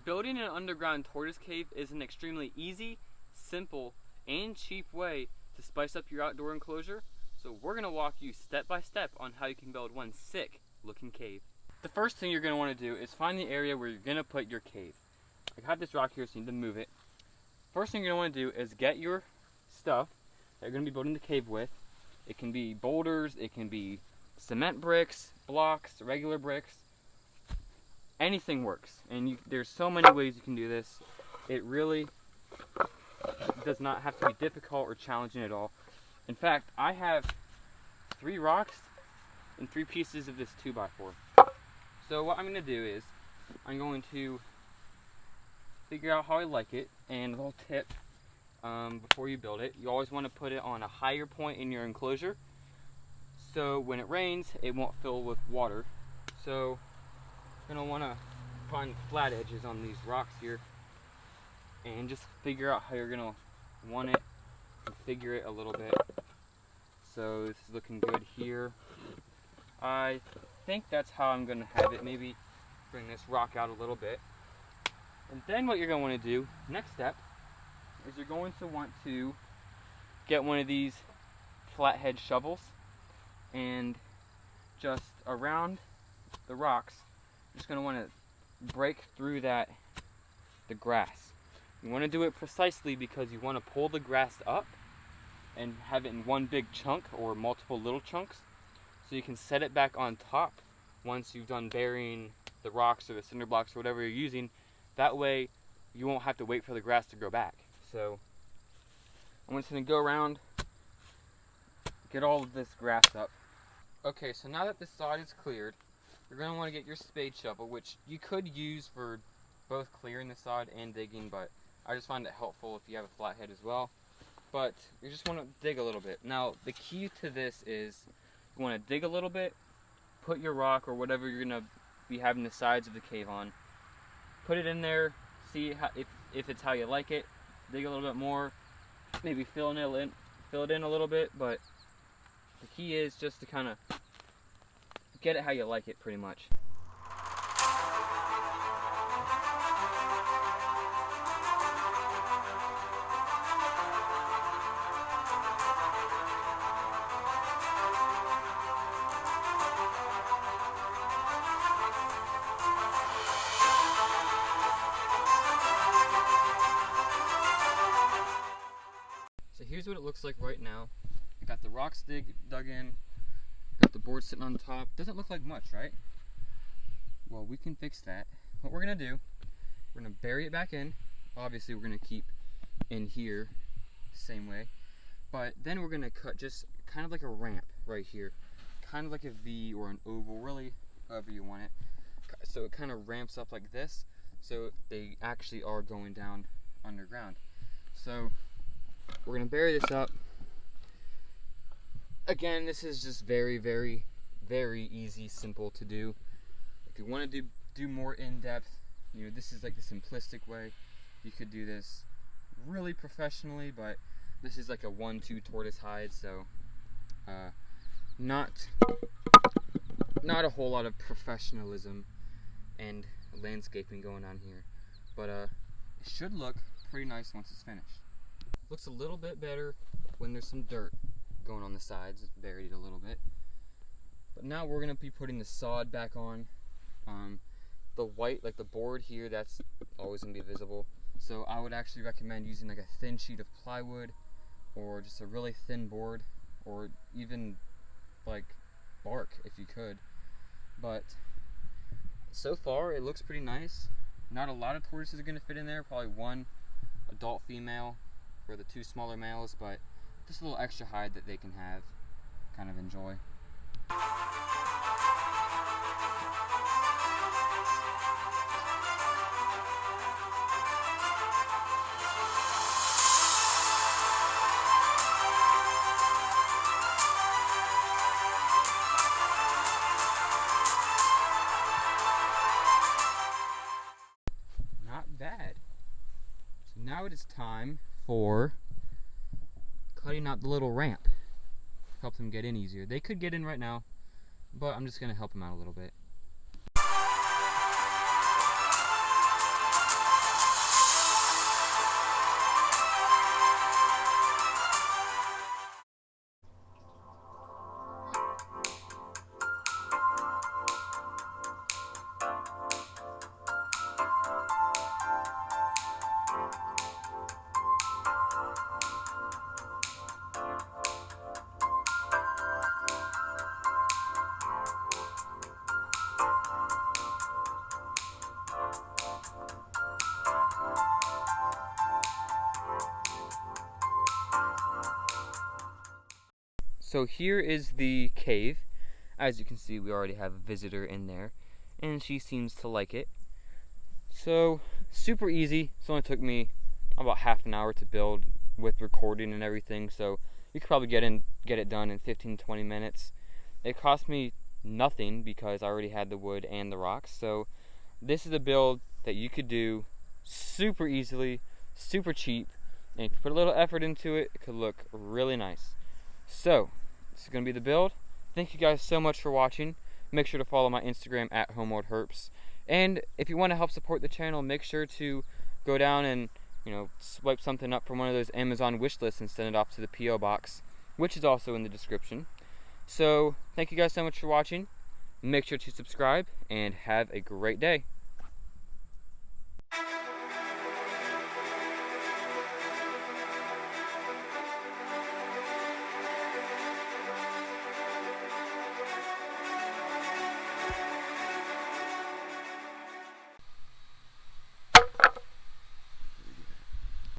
Building an underground tortoise cave is an extremely easy, simple, and cheap way to spice up your outdoor enclosure, so we're going to walk you step by step on how you can build one sick looking cave. The first thing you're going to want to do is find the area where you're going to put your cave. I got this rock here, so you need to move it. First thing you're going to want to do is get your stuff that you're going to be building the cave with. It can be boulders, it can be cement bricks, blocks, regular bricks. Anything works, and there's so many ways you can do this. It really does not have to be difficult or challenging at all. In fact, I have 3 rocks and 3 pieces of this 2x4. So what I'm going to do is I'm going to figure out how I like it, and a little tip before you build it, you always want to put it on a higher point in your enclosure so when it rains it won't fill with water. So you're going to want to find flat edges on these rocks here and just figure out how you're going to want it, configure it a little bit. So this is looking good here. I think that's how I'm going to have it. Maybe bring this rock out a little bit. And then what you're going to want to do, next step, is you're going to want to get one of these flathead shovels and just around the rocks, you're just going to want to break through the grass. You want to do it precisely because you want to pull the grass up and have it in one big chunk or multiple little chunks, so you can set it back on top once you've done burying the rocks or the cinder blocks or whatever you're using. That way you won't have to wait for the grass to grow back. So I'm just going to go around, get all of this grass up. Okay, so now that the sod is cleared, you're going to want to get your spade shovel, which you could use for both clearing the sod and digging, but I just find it helpful if you have a flathead as well. But you just want to dig a little bit. Now the key to this is you want to dig a little bit, put your rock or whatever you're going to be having the sides of the cave on, put it in there, see how, if it's how you like it, dig a little bit more, maybe fill it in a little bit, but the key is just to kind of get it how you like it pretty much. So here's what it looks like right now. I got the rocks dug in, got the board sitting on top. Doesn't look like much, right? Well, we can fix that. What we're gonna do, we're gonna bury it back in. Obviously we're gonna keep in here the same way, but then we're gonna cut just kind of like a ramp right here, kind of like a V or an oval, really however you want it. So it kind of ramps up like this, so they actually are going down underground. So we're gonna bury this up. Again, this is just very, very, very easy, simple to do. If you want to do more in-depth, this is like the simplistic way. You could do this really professionally, but this is like a 1-2 tortoise hide, so not a whole lot of professionalism and landscaping going on here. But it should look pretty nice once it's finished. Looks a little bit better when there's some dirt going on the sides. It's buried a little bit. But now we're going to be putting the sod back on. The white, like the board here, that's always going to be visible. So I would actually recommend using like a thin sheet of plywood or just a really thin board, or even like bark if you could. But so far it looks pretty nice. Not a lot of tortoises are going to fit in there, probably 1 adult female for the 2 smaller males, but just a little extra hide that they can have, kind of enjoy. Not bad. So now it is time for cutting out the little ramp. Help them get in easier. They could get in right now, but I'm just going to help them out a little bit. So here is the cave. As you can see, we already have a visitor in there, and she seems to like it. So, super easy. It only took me about half an hour to build with recording and everything, so you could probably get it done in 15-20 minutes. It cost me nothing because I already had the wood and the rocks, so this is a build that you could do super easily, super cheap, and if you put a little effort into it, it could look really nice. So, this is going to be the build. Thank you guys so much for watching. Make sure to follow my Instagram at HomeWorldHerps. And if you want to help support the channel, make sure to go down and, swipe something up from one of those Amazon wish lists and send it off to the P.O. box, which is also in the description. So, thank you guys so much for watching. Make sure to subscribe and have a great day.